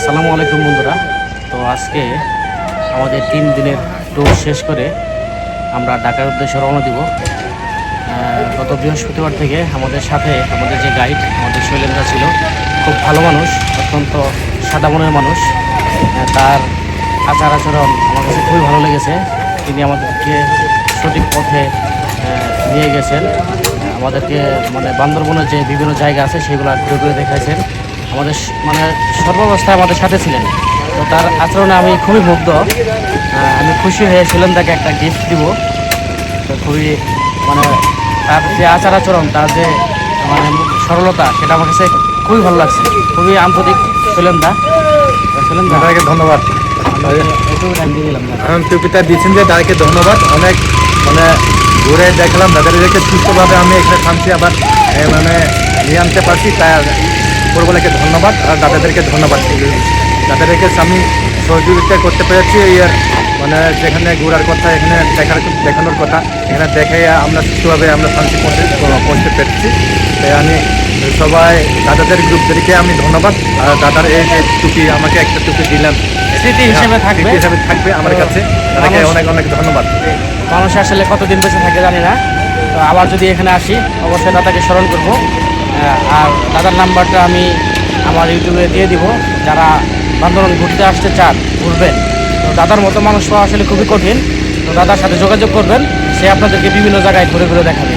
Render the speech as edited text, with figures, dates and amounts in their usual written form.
আসসালামু আলাইকুম বন্ধুরা। তো আজকে আমাদের 3 দিনের ট্যুর শেষ করে আমরা ঢাকার উদ্দেশ্যে রওনা দিব। গত বৃহস্পতিবার থেকে আমাদের সাথে আমাদের যে গাইড আমাদের শৈলেন্দ্র ছিল, খুব ভালো মানুষ, অত্যন্ত সাদা মনের মানুষ। তার আচার আচরণ আমার কাছে খুবই ভালো লেগেছে। তিনি আমাদেরকে সঠিক পথে নিয়ে গেছেন, আমাদেরকে মানে বান্দরবনের যে বিভিন্ন জায়গা আছে সেগুলো ঘুরে ঘুরে দেখাইছেন। আমাদের মানে সর্বাবস্থায় আমাদের সাথে ছিলেন। তো তার আচরণে আমি খুবই মুগ্ধ, আমি খুশি হয়েছিলাম। তাকে একটা গিফট দিব। তো খুবই মানে তার যে আচার আচরণ, তার যে মানে সরলতা, সেটা আমার কাছে খুবই ভালো লাগছে। খুবই আন্তরিক ছিলেন দা। তাদেরকে ধন্যবাদ। টুপিটা দিচ্ছেন যে তাদেরকে ধন্যবাদ। অনেক মানে ঘুরে দেখলাম, দাদাদেরকে সুস্থভাবে আমি এখানে শান্তি আবার মানে নিয়ে আনতে পারছি, তাই পূর্বলাকে ধন্যবাদ। আর দাদাদেরকে ধন্যবাদ, দাদাদেরকে আমি সহযোগিতা করতে পেরেছি। এর মানে যেখানে ঘোরার কথা, এখানে দেখানোর কথা, এখানে দেখে আমরা সুস্থভাবে আমরা শান্তি পৌঁছতে পেরেছি। তাই আমি সবাই দাদাদের গ্রুপদেরকে আমি ধন্যবাদ। আর দাদার এই যে টুপি, আমাকে একটা টুপি দিলেন, স্মৃতি হিসেবে থাকবে আমার কাছে। তাদেরকে অনেক অনেক ধন্যবাদ। মানুষ আসলে কতদিন বেঁচে থাকে জানি না, তো আবার যদি এখানে আসি অবশ্যই দাদাকে স্মরণ করব। আর দাদার নাম্বারটা আমি আমার ইউটিউবে দিয়ে দিব। যারা বান্দরবান ঘুরতে আসতে চান, ঘুরবেন, তো দাদার মতো মানুষ পাওয়া আসলে খুবই কঠিন। তো দাদার সাথে যোগাযোগ করবেন, সে আপনাদেরকে বিভিন্ন জায়গায় ঘুরে ঘুরে দেখাবে।